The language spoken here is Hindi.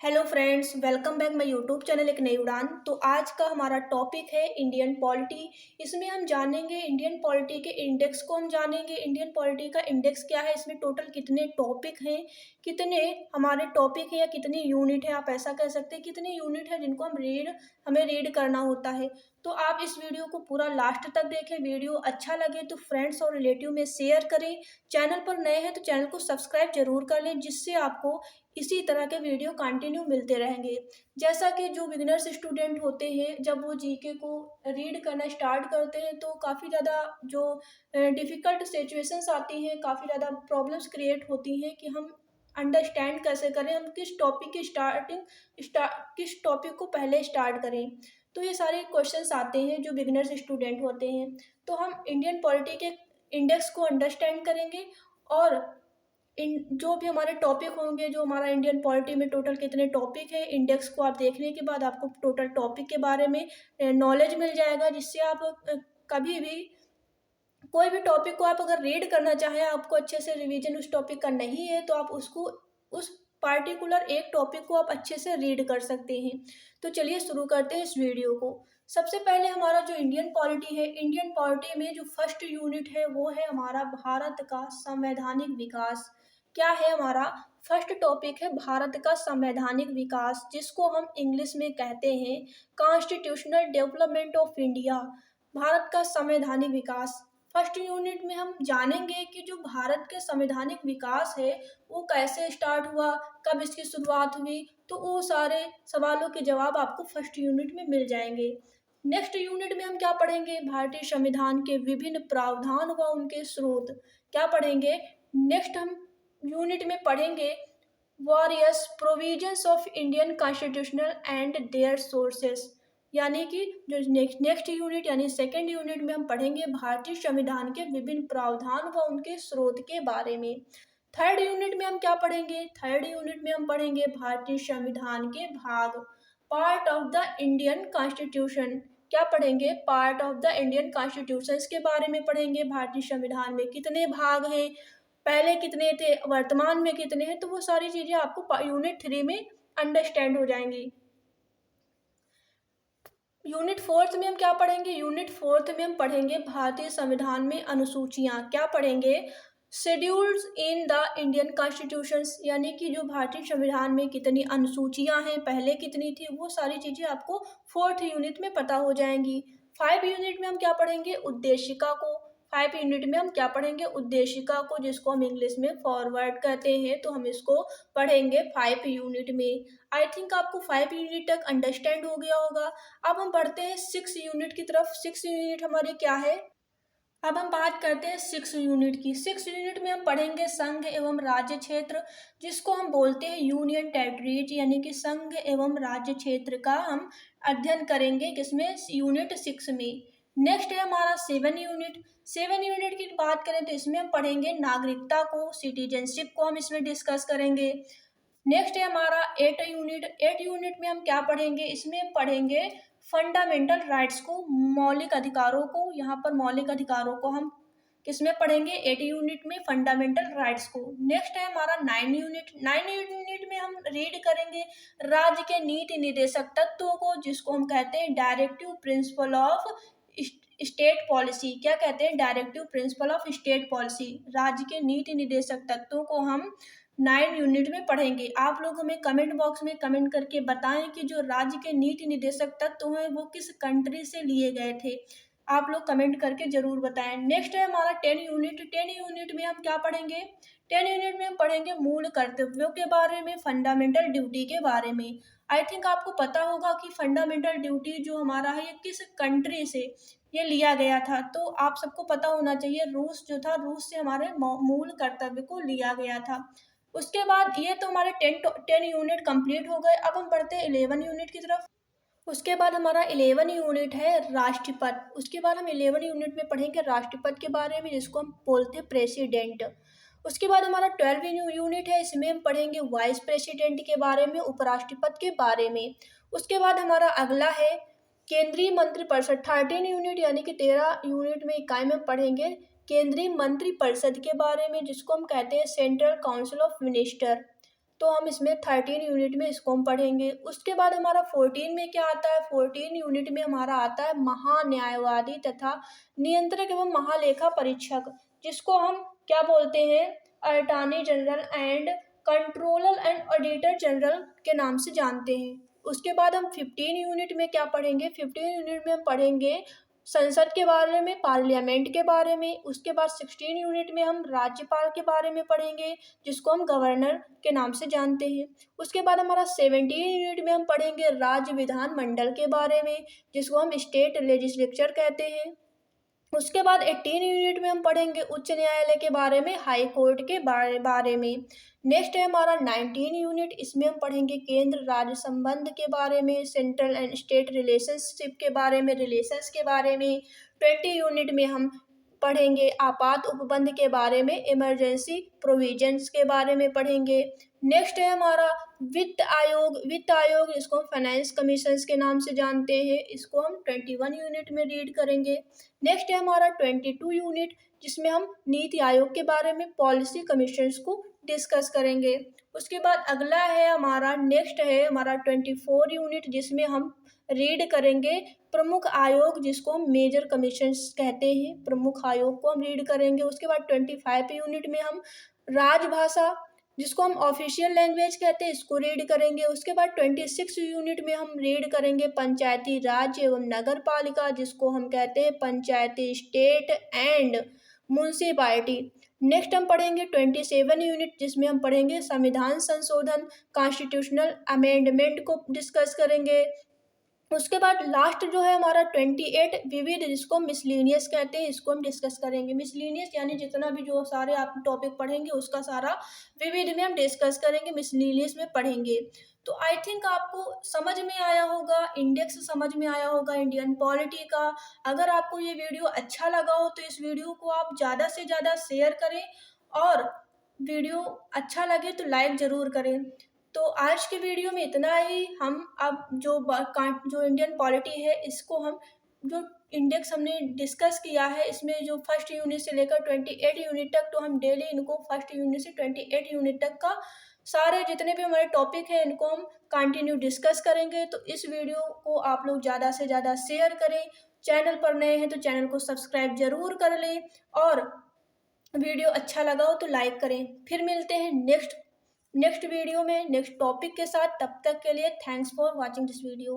Hello friends, welcome back my YouTube channel एक नई उड़ान। तो आज का हमारा टॉपिक है इंडियन पॉलिटी। इसमें हम जानेंगे इंडियन पॉलिटी के इंडेक्स को, हम जानेंगे इंडियन पॉलिटी का इंडेक्स क्या है, इसमें टोटल कितने टॉपिक हैं, कितने हमारे टॉपिक हैं या कितनी यूनिट है, आप ऐसा कह सकते हैं कितनी यूनिट है जिनको हमें रीड करना होता है। तो आप इस वीडियो को पूरा लास्ट तक देखें। वीडियो अच्छा लगे तो फ्रेंड्स और रिलेटिव में शेयर करें। चैनल पर नए हैं तो चैनल को सब्सक्राइब जरूर कर लें, जिससे आपको इसी तरह के वीडियो कंटिन्यू मिलते रहेंगे। जैसा कि जो बिगिनर्स स्टूडेंट होते हैं, जब वो जीके को रीड करना स्टार्ट करते हैं तो काफ़ी ज़्यादा जो डिफ़िकल्ट सिचुएशंस आती हैं, काफ़ी ज़्यादा प्रॉब्लम्स क्रिएट होती हैं कि हम अंडरस्टैंड कैसे करें, हम किस टॉपिक को पहले स्टार्ट करें। तो ये सारे क्वेश्चंस आते हैं जो बिगिनर्स स्टूडेंट होते हैं। तो हम इंडियन पॉलिटी के इंडेक्स को अंडरस्टैंड करेंगे और इन जो भी हमारे टॉपिक होंगे, जो हमारा इंडियन पॉलिटी में टोटल कितने टॉपिक हैं, इंडेक्स को आप देखने के बाद आपको टोटल टॉपिक के बारे में नॉलेज मिल जाएगा, जिससे आप कभी भी कोई भी टॉपिक को आप अगर रीड करना चाहें, आपको अच्छे से रिवीजन उस टॉपिक का नहीं है, तो आप उसको उस पार्टिकुलर एक टॉपिक को आप अच्छे से रीड कर सकते हैं। तो चलिए शुरू करते हैं इस वीडियो को। सबसे पहले हमारा जो इंडियन पॉलिटी है, इंडियन पॉलिटी में जो फर्स्ट यूनिट है वो है हमारा भारत का संवैधानिक विकास। क्या है हमारा फर्स्ट टॉपिक है भारत का संवैधानिक विकास, जिसको हम इंग्लिश में कहते हैं constitutional development of India. Bharat का संवैधानिक विकास फर्स्ट यूनिट में हम जानेंगे कि जो भारत के संवैधानिक विकास है वो कैसे स्टार्ट हुआ, कब इसकी शुरुआत हुई। तो वो सारे सवालों के जवाब आपको फर्स्ट यूनिट में मिल जाएंगे। नेक्स्ट यूनिट में हम क्या पढ़ेंगे, भारतीय संविधान के विभिन्न प्रावधान व उनके स्रोत। क्या पढ़ेंगे, नेक्स्ट हम यूनिट में पढ़ेंगे various provisions of Indian constitutional and their sources. यानी कि जो नेक्स्ट यूनिट यानी सेकेंड यूनिट में हम पढ़ेंगे भारतीय संविधान के विभिन्न प्रावधान व उनके स्रोत के बारे में। थर्ड यूनिट में हम क्या पढ़ेंगे, थर्ड यूनिट में हम पढ़ेंगे भारतीय संविधान के भाग, part of the Indian constitution. क्या पढ़ेंगे, part of the Indian constitution के बारे में पढ़ेंगे। भारतीय संविधान में कितने भाग हैं, पहले कितने थे, वर्तमान में कितने हैं, तो वो सारी चीज़ें आपको यूनिट 3 में अंडरस्टैंड हो जाएंगी। यूनिट फोर्थ में हम क्या पढ़ेंगे, यूनिट फोर्थ में हम पढ़ेंगे भारतीय संविधान में अनुसूचियाँ। क्या पढ़ेंगे, schedules in the Indian constitutions, यानी कि जो भारतीय संविधान में कितनी अनुसूचियाँ हैं, पहले कितनी थी, वो सारी चीज़ें आपको फोर्थ यूनिट में पता हो जाएंगी। 5 यूनिट में हम क्या पढ़ेंगे, उद्देशिका को। 5 यूनिट में हम क्या पढ़ेंगे, उद्देशिका को, जिसको हम इंग्लिश में फॉरवर्ड कहते हैं। तो हम इसको पढ़ेंगे 5 यूनिट में। आई थिंक आपको 5 यूनिट तक अंडरस्टैंड हो गया होगा। अब हम बढ़ते हैं 6 यूनिट की तरफ। 6 यूनिट हमारी क्या है, अब हम बात करते हैं 6 यूनिट की। 6 यूनिट में हम पढ़ेंगे संघ एवं राज्य क्षेत्र, जिसको हम बोलते हैं यूनियन टेरिटरीज, यानी कि संघ एवं राज्य क्षेत्र का हम अध्ययन करेंगे किसमें, यूनिट 6 में। नेक्स्ट है हमारा 7 यूनिट। 7 यूनिट की बात करें तो इसमें हम पढ़ेंगे नागरिकता को, सिटीजनशिप को हम इसमें डिस्कस करेंगे। नेक्स्ट है हमारा 8 यूनिट। 8 यूनिट में हम क्या पढ़ेंगे, इसमें हम पढ़ेंगे फंडामेंटल राइट्स को, मौलिक अधिकारों को। यहाँ पर मौलिक अधिकारों को हम किसमें पढ़ेंगे, 8 यूनिट में फंडामेंटल राइट्स को। नेक्स्ट है हमारा 9 यूनिट। 9 यूनिट में हम रीड करेंगे राज्य के नीति निर्देशक तत्वों को, जिसको हम कहते हैं directive principle of state policy. क्या कहते हैं, directive principle of state policy. राज्य के नीति निर्देशक तत्वों को हम 9 यूनिट में पढ़ेंगे। आप लोग हमें कमेंट बॉक्स में कमेंट करके बताएं कि जो राज्य के नीति निर्देशक तत्व हैं वो किस कंट्री से लिए गए थे। आप लोग कमेंट करके जरूर बताएं। नेक्स्ट है हमारा 10 यूनिट। 10 यूनिट में हम क्या पढ़ेंगे, 10 यूनिट में हम पढ़ेंगे मूल कर्तव्यों के बारे में, फंडामेंटल ड्यूटी के बारे में। आई थिंक आपको पता होगा कि फंडामेंटल ड्यूटी जो हमारा है ये किस कंट्री से ये लिया गया था। तो आप सबको पता होना चाहिए, रूस जो था, रूस से हमारे मूल कर्तव्य को लिया गया था। उसके बाद ये तो हमारे 10 यूनिट कंप्लीट हो गए। अब हम बढ़ते हैं 11 यूनिट की तरफ। उसके बाद हमारा 11 यूनिट है राष्ट्रपति। उसके बाद हम 11 यूनिट में पढ़ेंगे राष्ट्रपति के बारे में, जिसको हम बोलते हैं प्रेसिडेंट। उसके बाद हमारा 12 यूनिट है, इसमें हम पढ़ेंगे वाइस प्रेसिडेंट के बारे में, उपराष्ट्रपति के बारे में। उसके बाद हमारा अगला है केंद्रीय मंत्रिपरिषद। 13 यूनिट यानी कि 13 यूनिट में इकाई में पढ़ेंगे केंद्रीय मंत्रिपरिषद के बारे में, जिसको हम कहते हैं सेंट्रल काउंसिल ऑफ मिनिस्टर। तो हम इसमें 13 यूनिट में इसको हम पढ़ेंगे। उसके बाद हमारा 14 में क्या आता है, 14 यूनिट में हमारा आता है महान्यायवादी तथा नियंत्रक एवं महालेखा परीक्षक, जिसको हम क्या बोलते हैं, attorney general and controller and auditor general के नाम से जानते हैं। उसके बाद हम 15 यूनिट में क्या पढ़ेंगे, 15 यूनिट में हम पढ़ेंगे संसद के बारे में, पार्लियामेंट के बारे में। उसके बाद 16 यूनिट में हम राज्यपाल के बारे में पढ़ेंगे, जिसको हम गवर्नर के नाम से जानते हैं। उसके बाद हमारा 17 यूनिट में हम पढ़ेंगे राज्य विधानमंडल के बारे में, जिसको हम स्टेट लेजिस्लेचर कहते हैं। उसके बाद 18 यूनिट में हम पढ़ेंगे उच्च न्यायालय के बारे में, हाई कोर्ट के बारे में। नेक्स्ट है हमारा 19 यूनिट, इसमें हम पढ़ेंगे केंद्र राज्य संबंध के बारे में, सेंट्रल एंड स्टेट रिलेशनशिप के बारे में, रिलेशंस के बारे में। 20 यूनिट में हम पढ़ेंगे आपात उपबंध के बारे में, इमरजेंसी प्रोविजंस के बारे में पढ़ेंगे। नेक्स्ट है हमारा वित्त आयोग, वित्त आयोग इसको हम फाइनेंस कमीशंस के नाम से जानते हैं, इसको हम 21 यूनिट में रीड करेंगे। नेक्स्ट है हमारा 22 यूनिट, जिसमें हम नीति आयोग के बारे में, पॉलिसी कमीशंस को डिस्कस करेंगे। उसके बाद अगला है हमारा, नेक्स्ट है हमारा 24 यूनिट, जिसमें हम रीड करेंगे प्रमुख आयोग, जिसको हम मेजर कमीशंस कहते हैं, प्रमुख आयोग को हम रीड करेंगे। उसके बाद 25 यूनिट में हम राजभाषा, जिसको हम ऑफिशियल लैंग्वेज कहते हैं, इसको रीड करेंगे। उसके बाद 26 यूनिट में हम रीड करेंगे पंचायती राज एवं नगर पालिका, जिसको हम कहते हैं पंचायती स्टेट एंड म्यूनसिपालिटी। नेक्स्ट हम पढ़ेंगे 27 यूनिट, जिसमें हम पढ़ेंगे संविधान संशोधन, कॉन्स्टिट्यूशनल अमेंडमेंट को डिस्कस करेंगे। उसके बाद लास्ट जो है हमारा 28 विविध, जिसको मिसलिनियस कहते हैं, इसको हम डिस्कस करेंगे। मिसलिनियस यानी जितना भी जो सारे आप टॉपिक पढ़ेंगे उसका सारा विविध में हम डिस्कस करेंगे, मिसलिनियस में पढ़ेंगे। तो आई थिंक आपको समझ में आया होगा, इंडेक्स समझ में आया होगा इंडियन पॉलिटी का। अगर आपको ये वीडियो अच्छा लगा हो तो इस वीडियो को आप ज़्यादा से ज़्यादा शेयर करें, और वीडियो अच्छा लगे तो लाइक ज़रूर करें। तो आज के वीडियो में इतना ही। हम अब जो इंडियन पॉलिटी है, इसको हम जो इंडेक्स हमने डिस्कस किया है, इसमें जो फर्स्ट यूनिट से लेकर 28 यूनिट तक, तो हम डेली इनको फर्स्ट यूनिट से 28 यूनिट तक का सारे जितने भी हमारे टॉपिक हैं, इनको हम कंटिन्यू डिस्कस करेंगे। तो इस वीडियो को आप लोग ज़्यादा से ज़्यादा शेयर करें। चैनल पर नए हैं तो चैनल को सब्सक्राइब जरूर कर लें, और वीडियो अच्छा लगा हो तो लाइक करें। फिर मिलते हैं नेक्स्ट वीडियो में नेक्स्ट टॉपिक के साथ। तब तक के लिए thanks for watching this video.